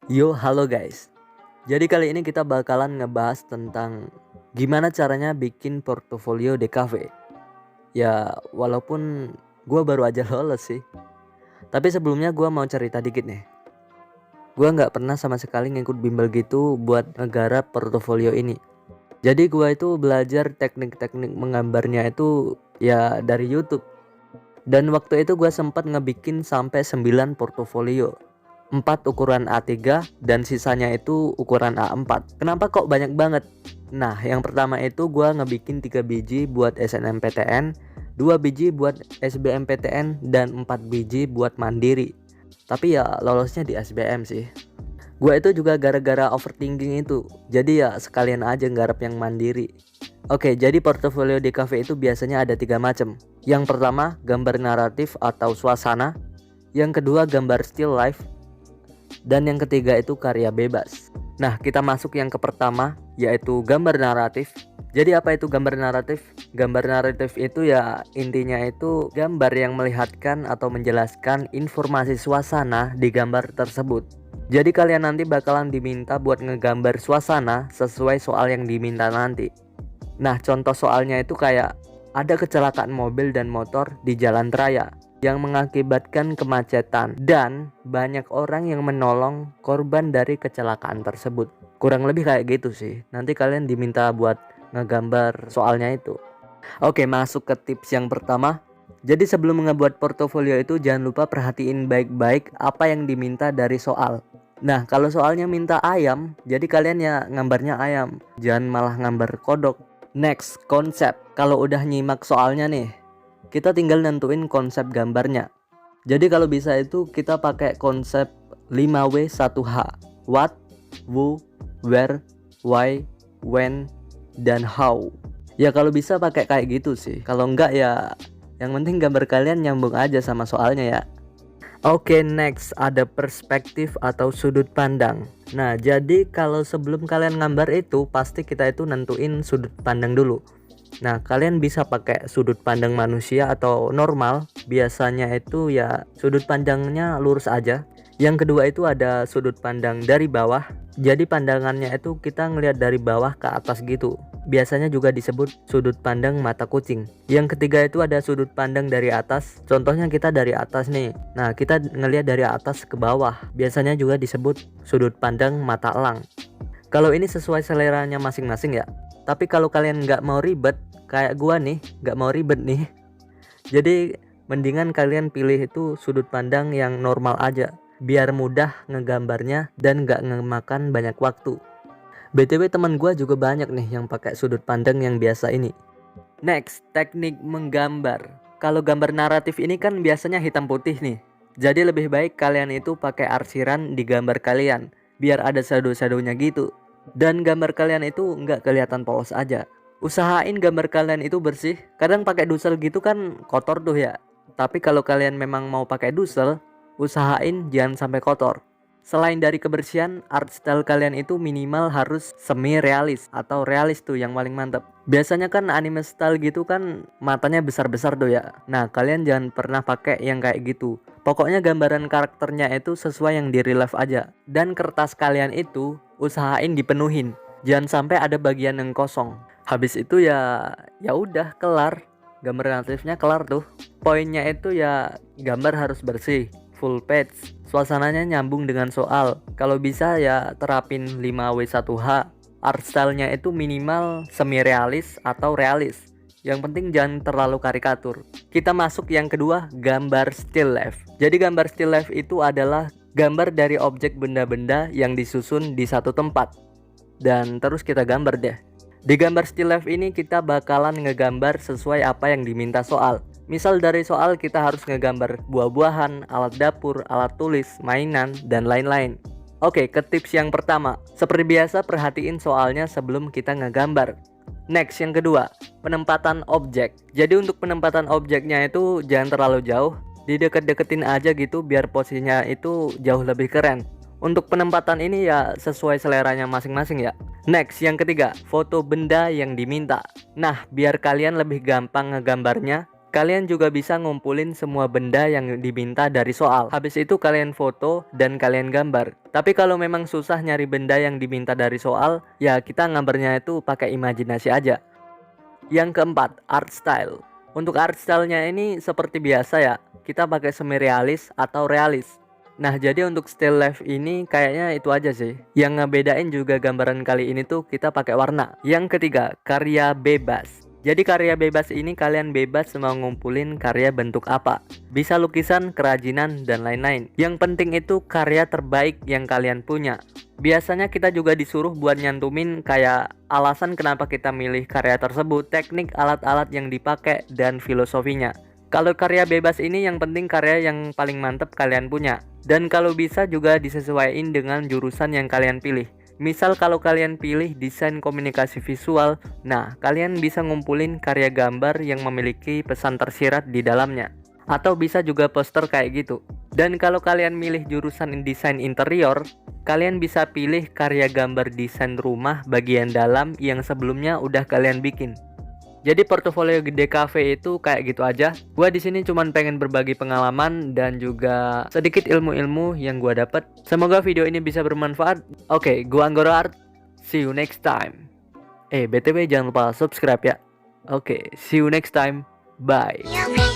Yo, halo guys. Jadi kali ini kita bakalan ngebahas tentang gimana caranya bikin portofolio DKV. Ya, walaupun gua baru aja lolos sih. Tapi sebelumnya gua mau cerita dikit nih. Gua nggak pernah sama sekali ngikut bimbel gitu buat ngegarap portofolio ini. Jadi gua itu belajar teknik-teknik menggambarnya itu ya dari YouTube. Dan waktu itu gua sempat ngebikin sampai 9 portofolio. 4 ukuran A3 dan sisanya itu ukuran A4. Kenapa kok banyak banget? Nah, yang pertama itu gua ngebikin 3 biji buat SNMPTN, 2 biji buat SBMPTN dan 4 biji buat mandiri. Tapi ya lolosnya di SBM sih. Gua itu juga gara-gara overthinking itu. Jadi ya sekalian aja nggarap yang mandiri. Oke, jadi portofolio di cafe itu biasanya ada 3 macam. Yang pertama, gambar naratif atau suasana. Yang kedua, gambar still life. Dan yang ketiga itu karya bebas. Nah, kita masuk yang ke pertama, yaitu gambar naratif. Jadi apa itu gambar naratif? Gambar naratif itu ya intinya itu gambar yang melihatkan atau menjelaskan informasi suasana di gambar tersebut. Jadi kalian nanti bakalan diminta buat ngegambar suasana sesuai soal yang diminta nanti. Nah, contoh soalnya itu kayak ada kecelakaan mobil dan motor di jalan raya yang mengakibatkan kemacetan dan banyak orang yang menolong korban dari kecelakaan tersebut. Kurang lebih kayak gitu sih. Nanti kalian diminta buat ngegambar soalnya itu. Oke, masuk ke tips yang pertama. Jadi sebelum ngebuat portofolio itu jangan lupa perhatiin baik-baik apa yang diminta dari soal. Nah, kalau soalnya minta ayam, jadi kalian ya gambarnya ayam, jangan malah gambar kodok. Next, konsep. Kalau udah nyimak soalnya nih, kita tinggal nentuin konsep gambarnya. Jadi kalau bisa itu kita pakai konsep 5W 1H. What, who, where, why, when, dan how. Ya kalau bisa pakai kayak gitu sih. Kalau enggak ya yang penting gambar kalian nyambung aja sama soalnya ya. Oke, next ada perspektif atau sudut pandang. Nah, jadi kalau sebelum kalian gambar itu pasti kita itu nentuin sudut pandang dulu. Nah, kalian bisa pakai sudut pandang manusia atau normal. Biasanya itu ya sudut pandangnya lurus aja. Yang kedua itu ada sudut pandang dari bawah. Jadi pandangannya itu kita ngelihat dari bawah ke atas gitu. Biasanya juga disebut sudut pandang mata kucing. Yang ketiga itu ada sudut pandang dari atas. Contohnya kita dari atas nih. Nah, kita ngelihat dari atas ke bawah. Biasanya juga disebut sudut pandang mata elang. Kalau ini sesuai seleranya masing-masing ya. Tapi kalau kalian nggak mau ribet, kayak gua nih, nggak mau ribet nih. Jadi mendingan kalian pilih itu sudut pandang yang normal aja, biar mudah ngegambarnya dan nggak ngemakan banyak waktu. BTW teman gua juga banyak nih yang pakai sudut pandang yang biasa ini. Next, teknik menggambar. Kalau gambar naratif ini kan biasanya hitam putih nih. Jadi lebih baik kalian itu pakai arsiran di gambar kalian, biar ada shadow-shadownya gitu. Dan gambar kalian itu nggak kelihatan polos aja. Usahain gambar kalian itu bersih. Kadang pakai dusel gitu kan kotor tuh ya. Tapi kalau kalian memang mau pakai dusel, usahain jangan sampai kotor. Selain dari kebersihan, art style kalian itu minimal harus semi realis atau realis tuh yang paling mantap. Biasanya kan anime style gitu kan matanya besar-besar tuh ya. Nah, kalian jangan pernah pakai yang kayak gitu. Pokoknya gambaran karakternya itu sesuai yang di relief aja. Dan kertas kalian itu usahain dipenuhin. Jangan sampai ada bagian yang kosong. Habis itu ya udah kelar. Gambar natifnya kelar tuh. Poinnya itu ya gambar harus bersih, full page, suasananya nyambung dengan soal. Kalau bisa ya terapin 5W1H. Art style-nya itu minimal semi realis atau realis. Yang penting jangan terlalu karikatur. Kita masuk yang kedua, gambar still life. Jadi gambar still life itu adalah gambar dari objek benda-benda yang disusun di satu tempat. Dan terus kita gambar deh. Di gambar still life ini kita bakalan ngegambar sesuai apa yang diminta soal. Misal dari soal kita harus ngegambar buah-buahan, alat dapur, alat tulis, mainan, dan lain-lain. Oke, ke tips yang pertama. Seperti biasa perhatiin soalnya sebelum kita ngegambar. Next, yang kedua, penempatan objek. Jadi untuk penempatan objeknya itu jangan terlalu jauh, dideket-deketin aja gitu biar posisinya itu jauh lebih keren. Untuk penempatan ini ya sesuai seleranya masing-masing ya. Next, yang ketiga, foto benda yang diminta. Nah, biar kalian lebih gampang ngegambarnya, Kalian juga bisa ngumpulin semua benda yang diminta dari soal. Habis itu kalian foto dan kalian gambar. Tapi kalau memang susah nyari benda yang diminta dari soal, ya kita gambarnya itu pakai imajinasi aja. Yang keempat, art style. Untuk art stylenya ini seperti biasa ya, kita pakai semi realis atau realis. Nah, jadi untuk still life ini kayaknya itu aja sih. Yang ngebedain juga gambaran kali ini tuh kita pakai warna. Yang ketiga, karya bebas. Jadi karya bebas ini kalian bebas mau ngumpulin karya bentuk apa. Bisa lukisan, kerajinan, dan lain-lain. Yang penting itu karya terbaik yang kalian punya. Biasanya kita juga disuruh buat nyantumin kayak alasan kenapa kita milih karya tersebut, teknik, alat-alat yang dipakai, dan filosofinya. Kalau karya bebas ini yang penting karya yang paling mantep kalian punya. Dan kalau bisa juga disesuaikan dengan jurusan yang kalian pilih. Misal kalau kalian pilih desain komunikasi visual, nah kalian bisa ngumpulin karya gambar yang memiliki pesan tersirat di dalamnya. Atau bisa juga poster kayak gitu. Dan kalau kalian milih jurusan desain interior, kalian bisa pilih karya gambar desain rumah bagian dalam yang sebelumnya udah kalian bikin. Jadi portofolio DKV itu kayak gitu aja. Gua di sini cuman pengen berbagi pengalaman dan juga sedikit ilmu-ilmu yang gua dapat. Semoga video ini bisa bermanfaat. Oke, gua Anggoro Art. See you next time. BTW jangan lupa subscribe ya. Oke, see you next time. Bye.